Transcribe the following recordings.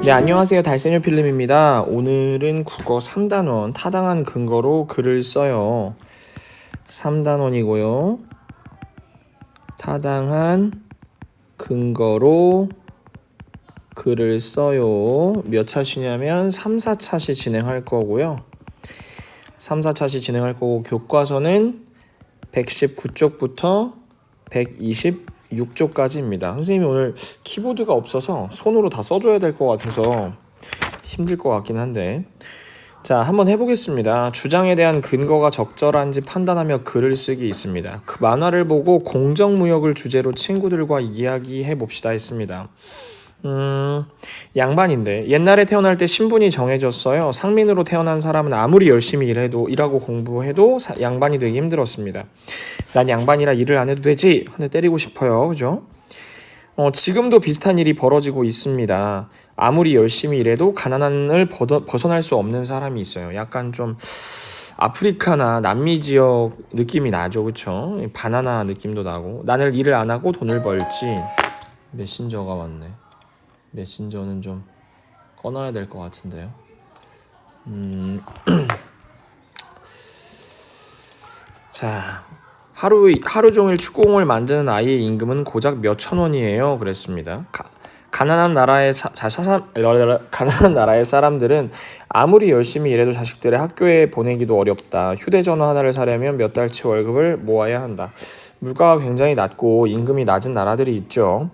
네, 안녕하세요. 달세뇨 필름입니다. 오늘은 국어 3단원 타당한 근거로 글을 써요. 3단원이고요. 타당한 근거로 글을 써요. 몇 차시냐면 3, 4차시 진행할 거고요. 3, 4차시 진행할 거고 교과서는 119쪽부터 126쪽까지입니다. 선생님이 오늘 키보드가 없어서 손으로 다 써줘야 될 것 같아서 힘들 것 같긴 한데, 자, 한번 해보겠습니다. 주장에 대한 근거가 적절한지 판단하며 글을 쓰기 있습니다. 그 만화를 보고 공정무역을 주제로 친구들과 이야기해 봅시다 했습니다. 양반인데 옛날에 태어날 때 신분이 정해졌어요. 상민으로 태어난 사람은 아무리 열심히 일하고 공부해도 양반이 되기 힘들었습니다. 난 양반이라 일을 안 해도 되지 하는데 때리고 싶어요. 그죠? 지금도 비슷한 일이 벌어지고 있습니다. 아무리 열심히 일해도 가난을 벗어날 수 없는 사람이 있어요. 약간 좀 아프리카나 남미 지역 느낌이 나죠. 그쵸? 바나나 느낌도 나고. 나는 일을 안 하고 돈을 벌지. 메신저가 왔네. 메신저는 좀 꺼놔야 될 것 같은데요. 자, 하루 종일 축구공을 만드는 아이의 임금은 고작 몇천 원이에요. 그랬습니다. 가난한 나라의 사람들은 아무리 열심히 일해도 자식들의 학교에 보내기도 어렵다. 휴대전화 하나를 사려면 몇 달치 월급을 모아야 한다. 물가가 굉장히 낮고 임금이 낮은 나라들이 있죠.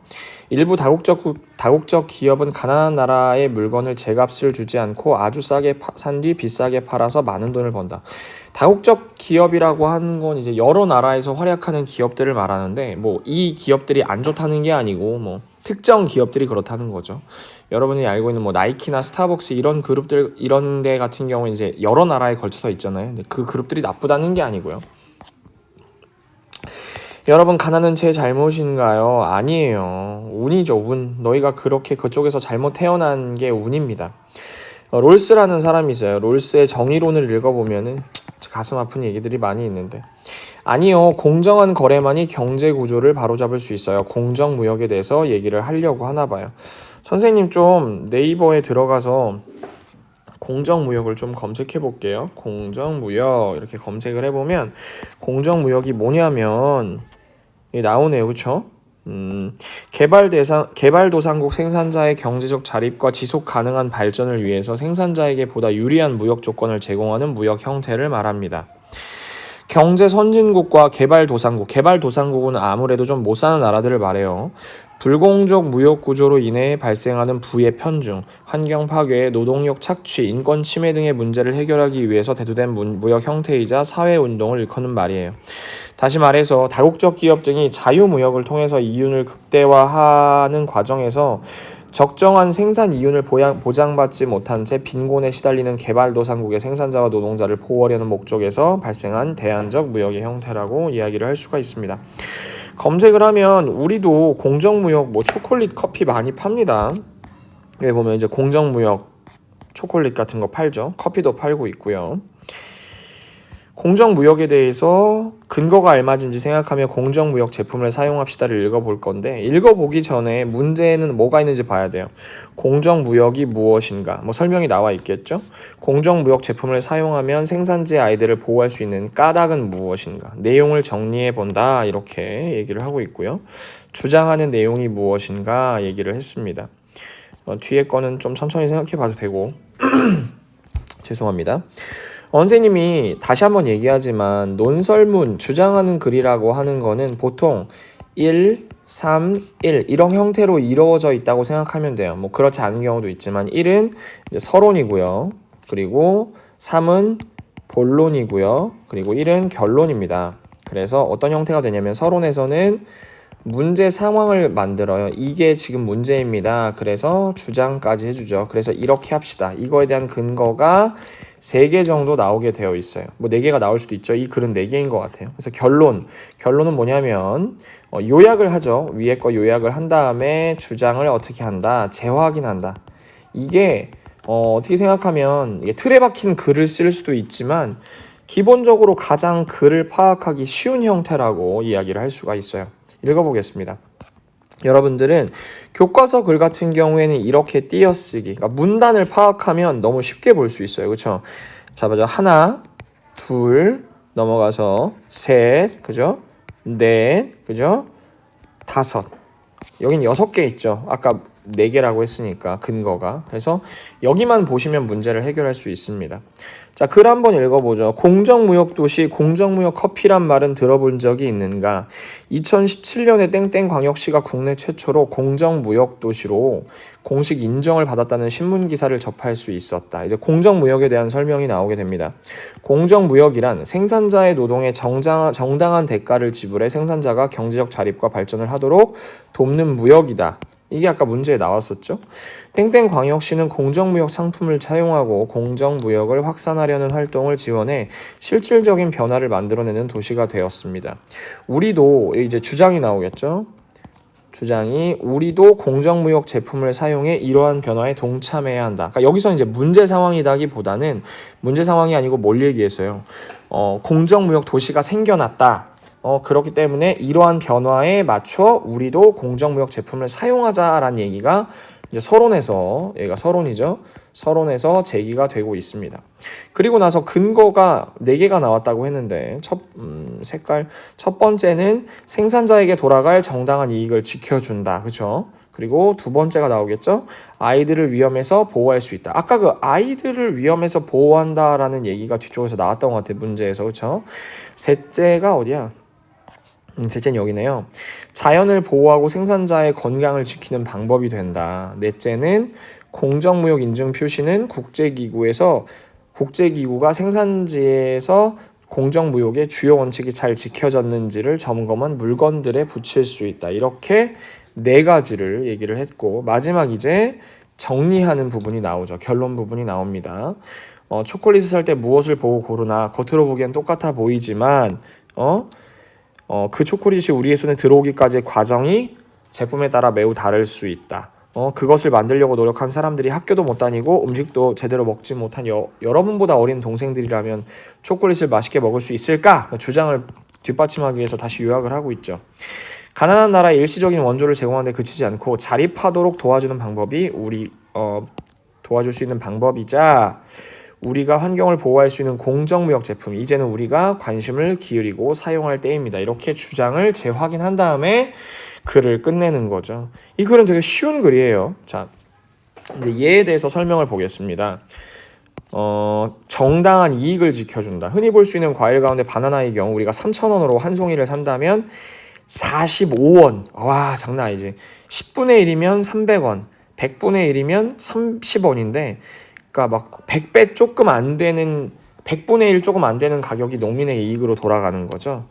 일부 다국적 기업은 가난한 나라의 물건을 제값을 주지 않고 아주 싸게 산 뒤 비싸게 팔아서 많은 돈을 번다. 다국적 기업이라고 하는 건 이제 여러 나라에서 활약하는 기업들을 말하는데, 뭐 이 기업들이 안 좋다는 게 아니고 뭐 특정 기업들이 그렇다는 거죠. 여러분이 알고 있는 뭐 나이키나 스타벅스 이런 그룹들, 이런 데 같은 경우는 이제 여러 나라에 걸쳐서 있잖아요. 근데 그 그룹들이 나쁘다는 게 아니고요. 여러분, 가난은 제 잘못인가요? 아니에요. 운이죠, 운. 너희가 그렇게 그쪽에서 잘못 태어난 게 운입니다. 롤스라는 사람이 있어요. 롤스의 정의론을 읽어보면은 가슴 아픈 얘기들이 많이 있는데, 아니요, 공정한 거래만이 경제 구조를 바로잡을 수 있어요. 공정무역에 대해서 얘기를 하려고 하나 봐요. 선생님 좀 네이버에 들어가서 공정무역을 좀 검색해 볼게요. 공정무역 이렇게 검색을 해보면 공정무역이 뭐냐면 나오네요. 그쵸? 개발도상국 생산자의 경제적 자립과 지속 가능한 발전을 위해서 생산자에게 보다 유리한 무역 조건을 제공하는 무역 형태를 말합니다. 경제 선진국과 개발도상국은 아무래도 좀 못 사는 나라들을 말해요. 불공정 무역 구조로 인해 발생하는 부의 편중, 환경 파괴, 노동력 착취, 인권 침해 등의 문제를 해결하기 위해서 대두된 무역 형태이자 사회 운동을 일컫는 말이에요. 다시 말해서 다국적 기업 등이 자유무역을 통해서 이윤을 극대화하는 과정에서 적정한 생산 이윤을 보장받지 못한 채 빈곤에 시달리는 개발도상국의 생산자와 노동자를 보호하려는 목적에서 발생한 대안적 무역의 형태라고 이야기를 할 수가 있습니다. 검색을 하면 우리도 공정무역 초콜릿, 커피 많이 팝니다. 여기 보면 이제 공정무역 초콜릿 같은 거 팔죠. 커피도 팔고 있고요. 공정무역에 대해서 근거가 알맞은지 생각하며 공정무역 제품을 사용합시다를 읽어볼 건데, 읽어보기 전에 문제는 뭐가 있는지 봐야 돼요. 공정무역이 무엇인가? 설명이 나와 있겠죠? 공정무역 제품을 사용하면 생산자의 아이들을 보호할 수 있는 까닭은 무엇인가? 내용을 정리해 본다. 이렇게 얘기를 하고 있고요. 주장하는 내용이 무엇인가 얘기를 했습니다. 뒤에 거는 좀 천천히 생각해 봐도 되고 죄송합니다. 선생님이 다시 한번 얘기하지만 논설문, 주장하는 글이라고 하는 거는 보통 1, 3, 1 이런 형태로 이루어져 있다고 생각하면 돼요. 그렇지 않은 경우도 있지만 1은 이제 서론이고요. 그리고 3은 본론이고요. 그리고 1은 결론입니다. 그래서 어떤 형태가 되냐면 서론에서는 문제 상황을 만들어요. 이게 지금 문제입니다. 그래서 주장까지 해주죠. 그래서 이렇게 합시다. 이거에 대한 근거가 3개 정도 나오게 되어 있어요. 4개가 나올 수도 있죠. 이 글은 4개인 것 같아요. 그래서 결론은 뭐냐면 요약을 하죠. 위에 거 요약을 한 다음에 주장을 어떻게 한다? 재확인한다. 이게 어떻게 생각하면 이게 틀에 박힌 글을 쓸 수도 있지만 기본적으로 가장 글을 파악하기 쉬운 형태라고 이야기를 할 수가 있어요. 읽어보겠습니다. 여러분들은 교과서 글 같은 경우에는 이렇게 띄어쓰기, 그러니까 문단을 파악하면 너무 쉽게 볼 수 있어요. 그렇죠? 자, 먼저 하나, 둘, 넘어가서 셋, 그죠? 넷, 그죠? 다섯. 여긴 6개 있죠. 아까 4개라고 했으니까 근거가. 그래서 여기만 보시면 문제를 해결할 수 있습니다. 자, 글 한번 읽어보죠. 공정무역도시, 공정무역커피란 말은 들어본 적이 있는가? 2017년에 땡땡광역시가 국내 최초로 공정무역도시로 공식 인정을 받았다는 신문기사를 접할 수 있었다. 이제 공정무역에 대한 설명이 나오게 됩니다. 공정무역이란 생산자의 노동에 정당한 대가를 지불해 생산자가 경제적 자립과 발전을 하도록 돕는 무역이다. 이게 아까 문제에 나왔었죠. 땡땡광역시는 공정무역 상품을 차용하고 공정무역을 확산하려는 활동을 지원해 실질적인 변화를 만들어내는 도시가 되었습니다. 우리도 이제 주장이 나오겠죠. 주장이 우리도 공정무역 제품을 사용해 이러한 변화에 동참해야 한다. 그러니까 여기서 이제 문제 상황이라기보다는 문제 상황이 아니고 뭘 얘기했어요. 공정무역 도시가 생겨났다. 그렇기 때문에 이러한 변화에 맞춰 우리도 공정무역 제품을 사용하자라는 얘기가 이제 서론에서, 얘가 서론이죠. 서론에서 제기가 되고 있습니다. 그리고 나서 근거가 4개가 나왔다고 했는데 첫 번째는 생산자에게 돌아갈 정당한 이익을 지켜준다. 그렇죠? 그리고 두 번째가 나오겠죠. 아이들을 위험에서 보호할 수 있다. 아까 그 아이들을 위험에서 보호한다라는 얘기가 뒤쪽에서 나왔던 것 같아요. 문제에서. 그렇죠? 셋째가 어디야? 셋째는 여기네요. 자연을 보호하고 생산자의 건강을 지키는 방법이 된다. 넷째는 공정무역 인증 표시는 국제기구가 생산지에서 공정무역의 주요 원칙이 잘 지켜졌는지를 점검한 물건들에 붙일 수 있다. 이렇게 4가지를 얘기를 했고, 마지막 이제 정리하는 부분이 나오죠. 결론 부분이 나옵니다. 초콜릿을 살 때 무엇을 보고 고르나? 겉으로 보기엔 똑같아 보이지만 그 초콜릿이 우리의 손에 들어오기까지의 과정이 제품에 따라 매우 다를 수 있다. 그것을 만들려고 노력한 사람들이 학교도 못 다니고 음식도 제대로 먹지 못한 여러분보다 어린 동생들이라면 초콜릿을 맛있게 먹을 수 있을까? 주장을 뒷받침하기 위해서 다시 요약을 하고 있죠. 가난한 나라에 일시적인 원조를 제공하는 데 그치지 않고 자립하도록 도와주는 방법이 도와줄 수 있는 방법이자 우리가 환경을 보호할 수 있는 공정무역 제품, 이제는 우리가 관심을 기울이고 사용할 때입니다. 이렇게 주장을 재확인한 다음에 글을 끝내는 거죠. 이 글은 되게 쉬운 글이에요. 자, 이제 얘에 대해서 설명을 보겠습니다. 정당한 이익을 지켜준다. 흔히 볼 수 있는 과일 가운데 바나나의 경우 우리가 3,000원으로 한 송이를 산다면 45원. 와, 장난 아니지. 10분의 1이면 300원, 100분의 1이면 30원인데 그러니까 막 100배 조금 안 되는 100분의 1 조금 안 되는 가격이 농민의 이익으로 돌아가는 거죠.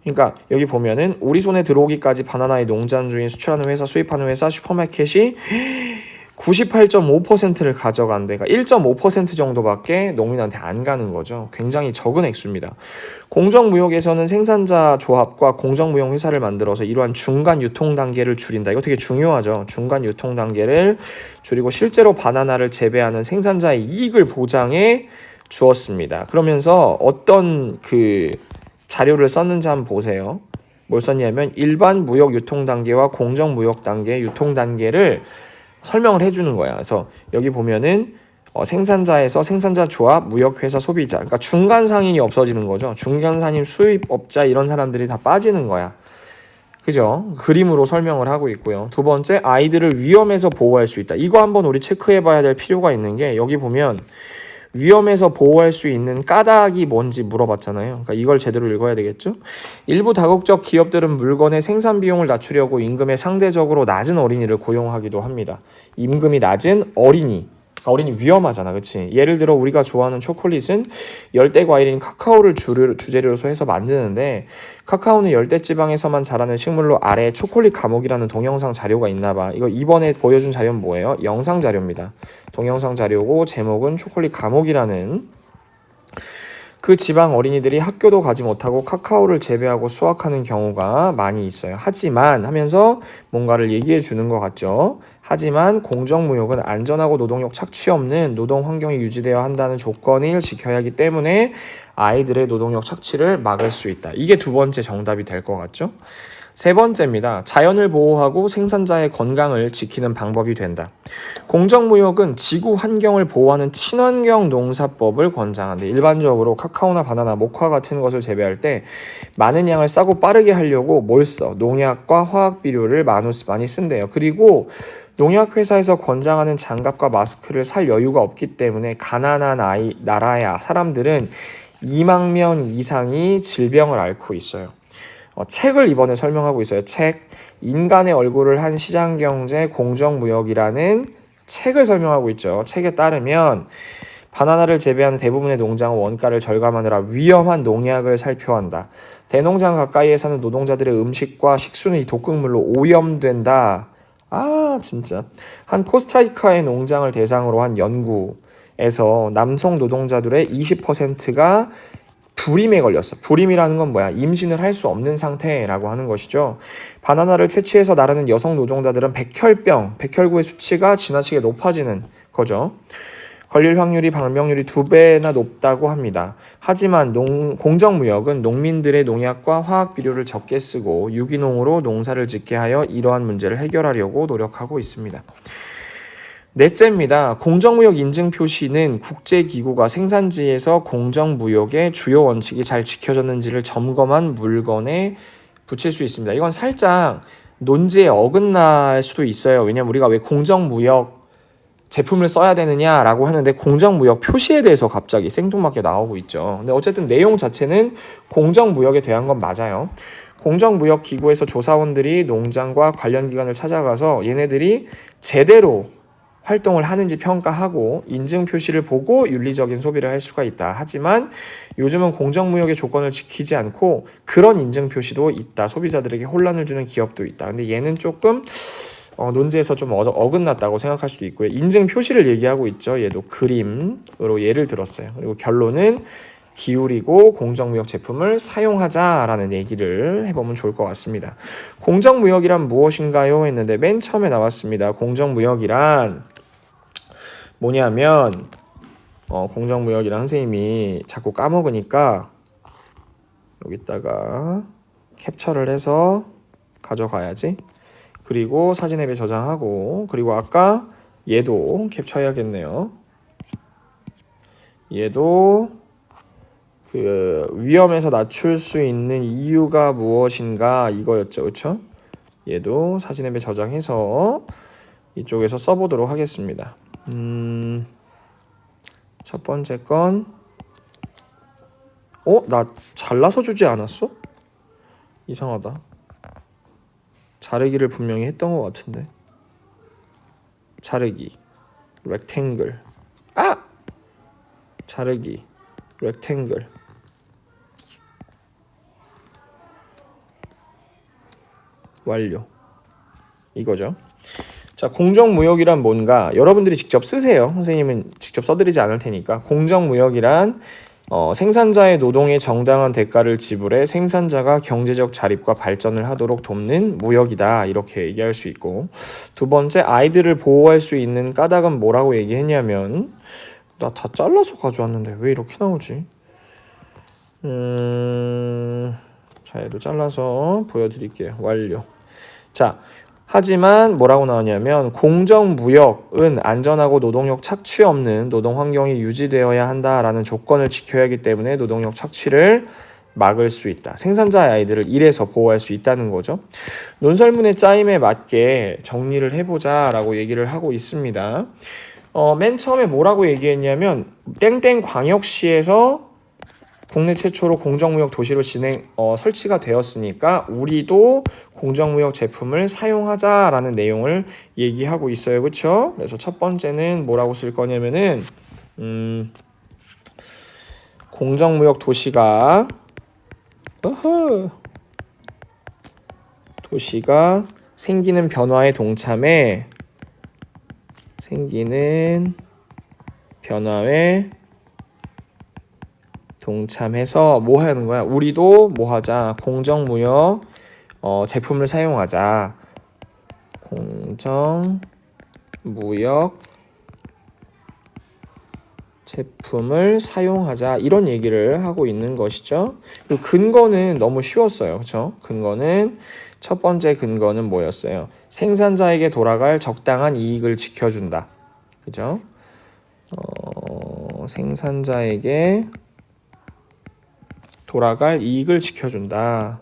그러니까 여기 보면은 우리 손에 들어오기까지 바나나의 농장주인, 수출하는 회사, 수입하는 회사, 슈퍼마켓이 98.5%를 가져간대. 그러니까 1.5% 정도밖에 농민한테 안 가는 거죠. 굉장히 적은 액수입니다. 공정무역에서는 생산자 조합과 공정무역 회사를 만들어서 이러한 중간 유통 단계를 줄인다. 이거 되게 중요하죠. 중간 유통 단계를 줄이고 실제로 바나나를 재배하는 생산자의 이익을 보장해 주었습니다. 그러면서 어떤 그 자료를 썼는지 한번 보세요. 뭘 썼냐면 일반 무역 유통 단계와 공정 무역 단계 유통 단계를 설명을 해주는 거야. 그래서 여기 보면은 생산자에서 생산자 조합, 무역회사, 소비자. 그러니까 중간 상인이 없어지는 거죠. 중간 상인, 수입업자 이런 사람들이 다 빠지는 거야. 그죠? 그림으로 설명을 하고 있고요. 두 번째, 아이들을 위험에서 보호할 수 있다. 이거 한번 우리 체크해봐야 될 필요가 있는 게 여기 보면 위험에서 보호할 수 있는 까닭이 뭔지 물어봤잖아요. 그러니까 이걸 제대로 읽어야 되겠죠? 일부 다국적 기업들은 물건의 생산 비용을 낮추려고 임금의 상대적으로 낮은 어린이를 고용하기도 합니다. 임금이 낮은 어린이. 그러니까 어린이 위험하잖아. 그치? 예를 들어 우리가 좋아하는 초콜릿은 열대 과일인 카카오를 주재료로 해서 만드는데 카카오는 열대지방에서만 자라는 식물로 아래에 초콜릿 감옥이라는 동영상 자료가 있나봐. 이거 이번에 보여준 자료는 뭐예요? 영상 자료입니다. 동영상 자료고 제목은 초콜릿 감옥이라는 그 지방 어린이들이 학교도 가지 못하고 카카오를 재배하고 수확하는 경우가 많이 있어요. 하지만 하면서 뭔가를 얘기해 주는 것 같죠. 하지만 공정무역은 안전하고 노동력 착취 없는 노동 환경이 유지되어야 한다는 조건을 지켜야 하기 때문에 아이들의 노동력 착취를 막을 수 있다. 이게 두 번째 정답이 될 것 같죠. 세 번째입니다. 자연을 보호하고 생산자의 건강을 지키는 방법이 된다. 공정무역은 지구 환경을 보호하는 친환경 농사법을 권장한다. 일반적으로 카카오나 바나나, 모카 같은 것을 재배할 때 많은 양을 싸고 빠르게 하려고 뭘 써? 농약과 화학 비료를 많이 쓴대요. 그리고 농약회사에서 권장하는 장갑과 마스크를 살 여유가 없기 때문에 가난한 나라의 사람들은 2만 명 이상이 질병을 앓고 있어요. 책을 이번에 설명하고 있어요. 책 인간의 얼굴을 한 시장경제 공정무역이라는 책을 설명하고 있죠. 책에 따르면 바나나를 재배하는 대부분의 농장은 원가를 절감하느라 위험한 농약을 살펴야 한다. 대농장 가까이에 사는 노동자들의 음식과 식수는 이 독극물로 오염된다. 진짜. 한 코스타리카의 농장을 대상으로 한 연구에서 남성 노동자들의 20%가 불임에 걸렸어. 불임이라는 건 뭐야? 임신을 할 수 없는 상태라고 하는 것이죠. 바나나를 채취해서 나르는 여성 노동자들은 백혈구의 수치가 지나치게 높아지는 거죠. 걸릴 확률이 발병률이 2배나 높다고 합니다. 하지만 공정무역은 농민들의 농약과 화학 비료를 적게 쓰고 유기농으로 농사를 짓게 하여 이러한 문제를 해결하려고 노력하고 있습니다. 넷째입니다. 공정무역 인증 표시는 국제기구가 생산지에서 공정무역의 주요 원칙이 잘 지켜졌는지를 점검한 물건에 붙일 수 있습니다. 이건 살짝 논지에 어긋날 수도 있어요. 왜냐면 우리가 왜 공정무역 제품을 써야 되느냐라고 하는데 공정무역 표시에 대해서 갑자기 생뚱맞게 나오고 있죠. 근데 어쨌든 내용 자체는 공정무역에 대한 건 맞아요. 공정무역기구에서 조사원들이 농장과 관련 기관을 찾아가서 얘네들이 제대로 활동을 하는지 평가하고 인증 표시를 보고 윤리적인 소비를 할 수가 있다. 하지만 요즘은 공정무역의 조건을 지키지 않고 그런 인증 표시도 있다. 소비자들에게 혼란을 주는 기업도 있다. 근데 얘는 조금 논지에서 좀 어긋났다고 생각할 수도 있고요. 인증 표시를 얘기하고 있죠. 얘도 그림으로 예를 들었어요. 그리고 결론은 기울이고 공정무역 제품을 사용하자라는 얘기를 해보면 좋을 것 같습니다. 공정무역이란 무엇인가요? 했는데 맨 처음에 나왔습니다. 공정무역이란 뭐냐면 공정무역이란 선생님이 자꾸 까먹으니까 여기다가 캡처를 해서 가져가야지. 그리고 사진 앱에 저장하고 그리고 아까 얘도 캡처해야겠네요. 얘도 그 위험에서 낮출 수 있는 이유가 무엇인가 이거였죠. 그렇죠? 얘도 사진 앱에 저장해서 이쪽에서 써보도록 하겠습니다. 첫 번째 건 나 잘라서 주지 않았어? 이상하다. 자르기를 분명히 했던 것 같은데. 자르기 렉탱글 자르기 렉탱글 완료. 이거죠. 자, 공정무역이란 뭔가 여러분들이 직접 쓰세요. 선생님은 직접 써드리지 않을 테니까. 공정무역이란 생산자의 노동에 정당한 대가를 지불해 생산자가 경제적 자립과 발전을 하도록 돕는 무역이다. 이렇게 얘기할 수 있고, 두 번째, 아이들을 보호할 수 있는 까닭은 뭐라고 얘기했냐면, 나 다 잘라서 가져왔는데 왜 이렇게 나오지? 자, 얘도 잘라서 보여드릴게요. 완료. 자, 하지만 뭐라고 나오냐면 공정무역은 안전하고 노동력 착취 없는 노동 환경이 유지되어야 한다라는 조건을 지켜야 하기 때문에 노동력 착취를 막을 수 있다. 생산자의 아이들을 일에서 보호할 수 있다는 거죠. 논설문의 짜임에 맞게 정리를 해보자라고 얘기를 하고 있습니다. 맨 처음에 뭐라고 얘기했냐면 땡땡 광역시에서 국내 최초로 공정무역 도시로 설치가 되었으니까 우리도 공정무역 제품을 사용하자라는 내용을 얘기하고 있어요. 그렇죠? 그래서 첫 번째는 뭐라고 쓸 거냐면은 공정무역 도시가 생기는 변화에 동참해서 뭐 하는 거야? 우리도 뭐 하자? 공정무역 제품을 사용하자. 공정무역 제품을 사용하자 이런 얘기를 하고 있는 것이죠. 그리고 근거는 너무 쉬웠어요. 그렇죠? 근거는 첫 번째 근거는 뭐였어요? 생산자에게 돌아갈 적당한 이익을 지켜준다. 그죠? 생산자에게 돌아갈 이익을 지켜준다.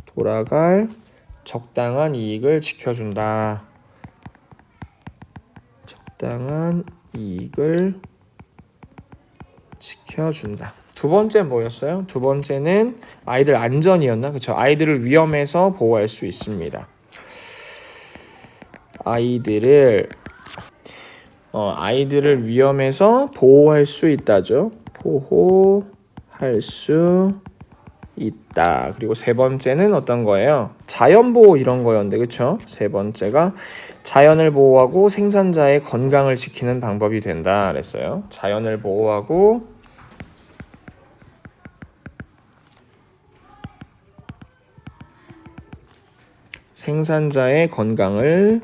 돌아갈 적당한 이익을 지켜준다. 적당한 이익을 지켜준다. 두 번째 뭐였어요? 두 번째는 아이들 안전이었나? 그렇죠? 아이들을 위험에서 보호할 수 있습니다. 아이들을 위험에서 보호할 수 있다죠. 보호할 수 있다. 그리고 세 번째는 어떤 거예요? 자연보호 이런 거였는데 그렇죠? 세 번째가 자연을 보호하고 생산자의 건강을 지키는 방법이 된다 그랬어요. 자연을 보호하고 생산자의 건강을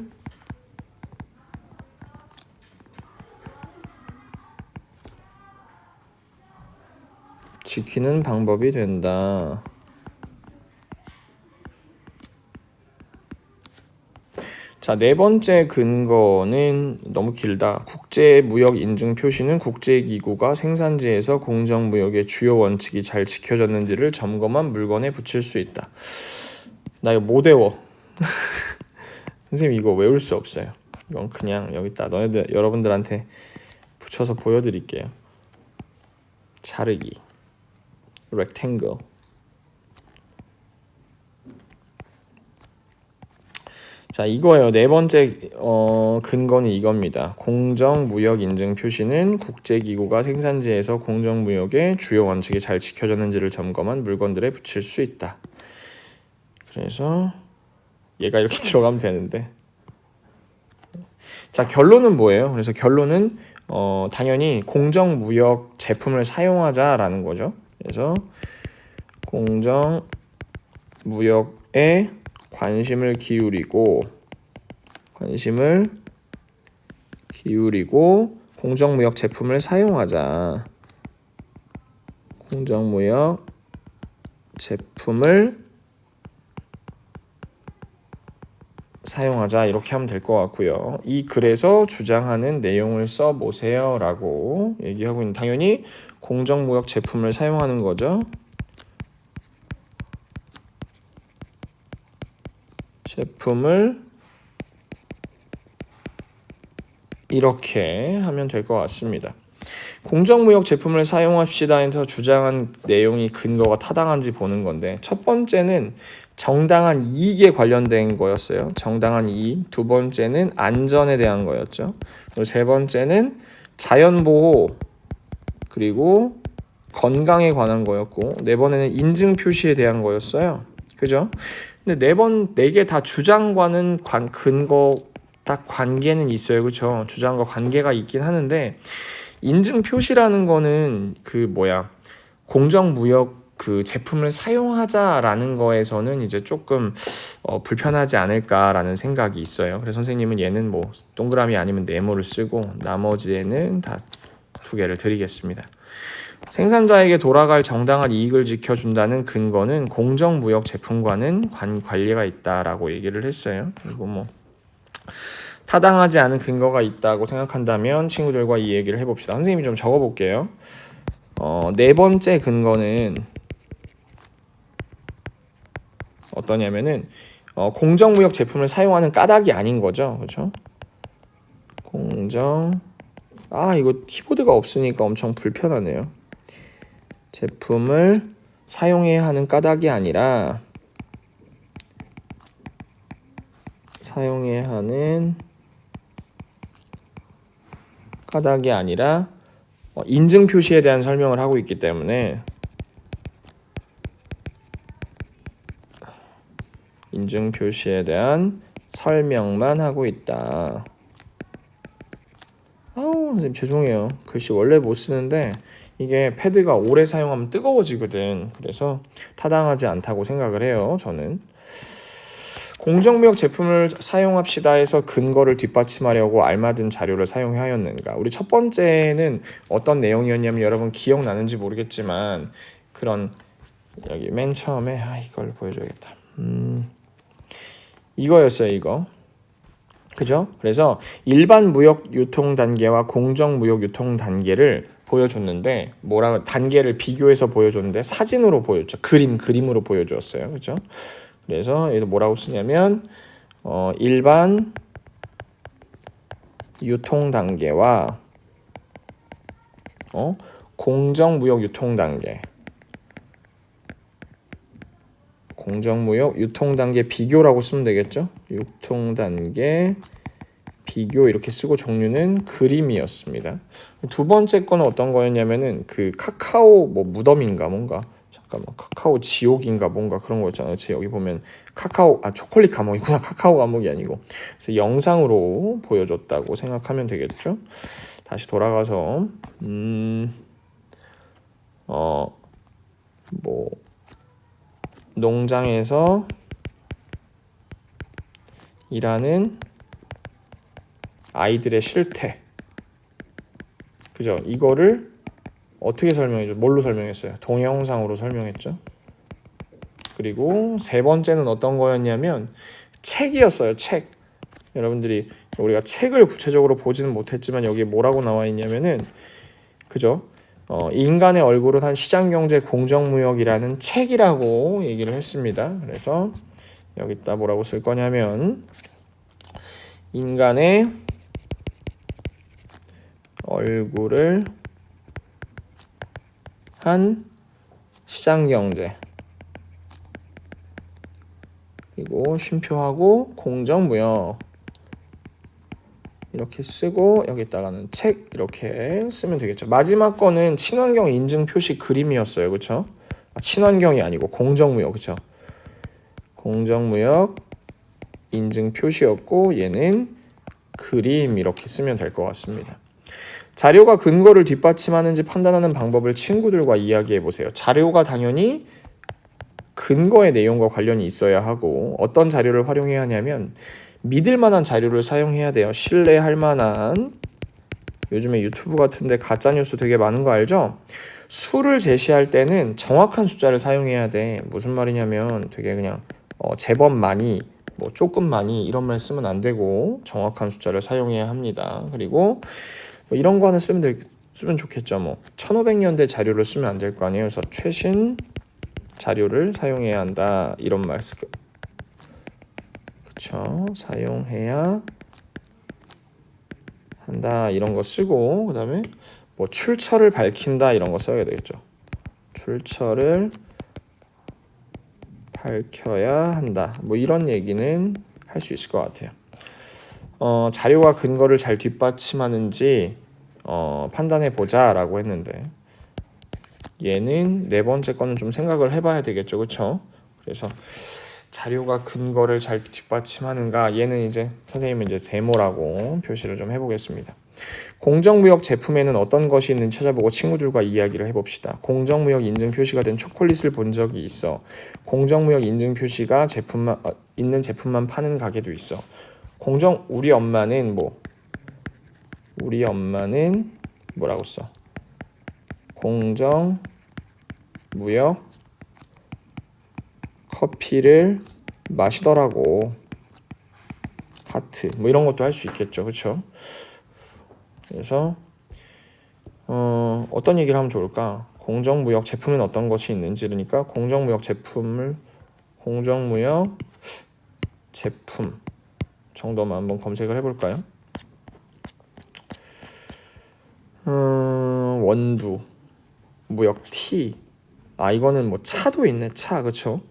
지키는 방법이 된다. 자, 네 번째 근거는 너무 길다. 국제무역 인증 표시는 국제기구가 생산지에서 공정무역의 주요 원칙이 잘 지켜졌는지를 점검한 물건에 붙일 수 있다. 나 이거 못 외워. 선생님 이거 외울 수 없어요. 이건 그냥 여기다 여러분들한테 붙여서 보여드릴게요. 자르기 rectangle. 자, 이거예요. 네 번째 근거는 이겁니다. 공정무역 인증 표시는 국제기구가 생산지에서 공정무역의 주요 원칙이 잘 지켜졌는지를 점검한 물건들에 붙일 수 있다. 그래서 얘가 이렇게 들어가면 되는데, 자, 결론은 뭐예요? 그래서 결론은 당연히 공정무역 제품을 사용하자라는 거죠. 그래서 공정무역에 관심을 기울이고 공정무역 제품을 사용하자. 공정무역 제품을 사용하자 이렇게 하면 될 것 같고요. 이 글에서 주장하는 내용을 써보세요 라고 얘기하고 있는, 당연히 공정무역 제품을 사용하는 거죠. 제품을 이렇게 하면 될 것 같습니다. 공정무역 제품을 사용합시다 해서 주장한 내용이 근거가 타당한지 보는 건데, 첫 번째는 정당한 이익에 관련된 거였어요. 정당한 이익. 두 번째는 안전에 대한 거였죠. 그리고 세 번째는 자연보호 그리고 건강에 관한 거였고, 네 번에는 인증 표시에 대한 거였어요. 그죠? 근데 네 개 다 주장과는 근거 딱 관계는 있어요. 그렇죠? 주장과 관계가 있긴 하는데, 인증 표시라는 거는 공정무역 그 제품을 사용하자라는 거에서는 이제 조금 불편하지 않을까라는 생각이 있어요. 그래서 선생님은 얘는 뭐 동그라미 아니면 네모를 쓰고 나머지에는 다 두 개를 드리겠습니다. 생산자에게 돌아갈 정당한 이익을 지켜준다는 근거는 공정무역 제품과는 관계가 있다라고 얘기를 했어요. 그리고 뭐 타당하지 않은 근거가 있다고 생각한다면 친구들과 이 얘기를 해봅시다. 선생님이 좀 적어볼게요. 네 번째 근거는 어떠냐면은 공정무역 제품을 사용하는 까닭이 아닌 거죠. 그렇죠? 이거 키보드가 없으니까 엄청 불편하네요. 제품을 사용해야 하는 까닭이 아니라 인증 표시에 대한 설명을 하고 있기 때문에 인증 표시에 대한 설명만 하고 있다. 선생님 죄송해요. 글씨 원래 못 쓰는데 이게 패드가 오래 사용하면 뜨거워지거든. 그래서 타당하지 않다고 생각을 해요. 저는. 공정무역 제품을 사용합시다 해서 근거를 뒷받침하려고 알맞은 자료를 사용하였는가? 우리 첫 번째는 어떤 내용이었냐면 여러분 기억나는지 모르겠지만 그런 여기 맨 처음에 이걸 보여줘야겠다. 이거였어요. 이거. 그죠? 그래서 일반 무역 유통 단계와 공정 무역 유통 단계를 보여줬는데 단계를 비교해서 보여줬는데 사진으로 보여줬죠. 그림으로 보여주었어요. 그죠? 그래서 얘도 뭐라고 쓰냐면 일반 유통 단계와 공정무역 유통 단계, 공정무역 유통 단계 비교라고 쓰면 되겠죠? 유통 단계 비교 이렇게 쓰고 종류는 그림이었습니다. 두 번째 거는 어떤 거였냐면은 그 카카오 무덤인가 뭔가 잠깐만 카카오 지옥인가 뭔가 그런 거 있잖아요. 여기 보면 초콜릿 감옥이구나. 카카오 감옥이 아니고. 그래서 영상으로 보여줬다고 생각하면 되겠죠. 다시 돌아가서 농장에서 일하는 아이들의 실태. 그죠? 이거를 어떻게 설명해줘? 뭘로 설명했어요? 동영상으로 설명했죠. 그리고 세 번째는 어떤 거였냐면 책이었어요. 책. 여러분들이 우리가 책을 구체적으로 보지는 못했지만 여기에 뭐라고 나와 있냐면은 그죠? 인간의 얼굴은 한 시장경제 공정무역이라는 책이라고 얘기를 했습니다. 그래서 여기다 뭐라고 쓸 거냐면 인간의 얼굴을 한 시장경제 그리고 쉼표하고 공정무역 이렇게 쓰고 여기다가는 책 이렇게 쓰면 되겠죠. 마지막 거는 친환경 인증 표시 그림이었어요. 그렇죠? 친환경이 아니고 공정무역. 그렇죠? 공정무역 인증 표시였고 얘는 그림 이렇게 쓰면 될 것 같습니다. 자료가 근거를 뒷받침하는지 판단하는 방법을 친구들과 이야기해 보세요. 자료가 당연히 근거의 내용과 관련이 있어야 하고 어떤 자료를 활용해야 하냐면 믿을 만한 자료를 사용해야 돼요. 신뢰할 만한 요즘에 유튜브 같은데 가짜뉴스 되게 많은 거 알죠? 수를 제시할 때는 정확한 숫자를 사용해야 돼. 무슨 말이냐면 되게 그냥 제법 많이 조금 많이 이런 말 쓰면 안 되고 정확한 숫자를 사용해야 합니다. 그리고 이런 거 하나 쓰면 좋겠죠. 1500년대 자료를 쓰면 안 될 거 아니에요. 그래서 최신 자료를 사용해야 한다. 이런 말 쓰고 그쵸? 사용해야 한다. 이런 거 쓰고 그다음에 출처를 밝힌다. 이런 거 써야 되겠죠. 출처를 밝혀야 한다. 이런 얘기는 할 수 있을 것 같아요. 자료가 근거를 잘 뒷받침하는지 판단해 보자라고 했는데 얘는 네 번째 거는 좀 생각을 해봐야 되겠죠, 그렇죠? 그래서 자료가 근거를 잘 뒷받침하는가 얘는 이제 선생님은 이제 세모라고 표시를 좀 해보겠습니다. 공정무역 제품에는 어떤 것이 있는지 찾아보고 친구들과 이야기를 해봅시다. 공정무역 인증 표시가 된 초콜릿을 본 적이 있어. 공정무역 인증 표시가 있는 제품만 파는 가게도 있어. 우리 엄마는 뭐라고 써? 공정무역 커피를 마시더라고. 하트 이런 것도 할 수 있겠죠. 그렇죠? 그래서 어떤 얘기를 하면 좋을까? 공정무역 제품엔 어떤 것이 있는지 그러니까 공정무역 제품 정도만 한번 검색을 해볼까요? 원두 무역 티 이거는 차도 있네. 차 그쵸?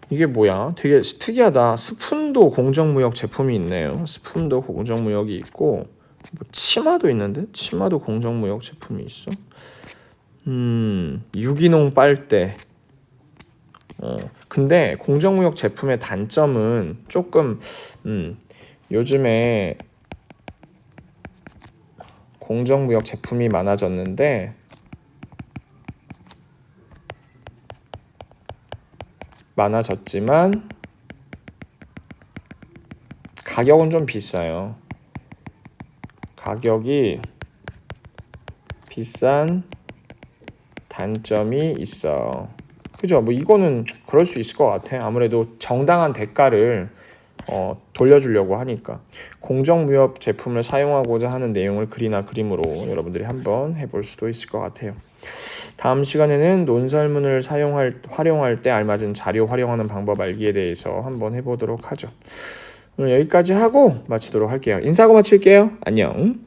이게 뭐야? 되게 특이하다. 스푼도 공정무역 제품이 있네요. 스푼도 공정무역이 있고 치마도 있는데? 치마도 공정무역 제품이 있어. 유기농 빨대. 근데 공정무역 제품의 단점은 조금 요즘에 공정무역 제품이 많아졌는데 많아졌지만 가격은 좀 비싸요. 가격이 비싼 단점이 있어. 그죠? 뭐 이거는 그럴 수 있을 것 같아. 아무래도 정당한 대가를 돌려주려고 하니까. 공정무역 제품을 사용하고자 하는 내용을 글이나 그림으로 여러분들이 한번 해볼 수도 있을 것 같아요. 다음 시간에는 논설문을 활용할 때 알맞은 자료 활용하는 방법 알기에 대해서 한번 해보도록 하죠. 오늘 여기까지 하고 마치도록 할게요. 인사하고 마칠게요. 안녕.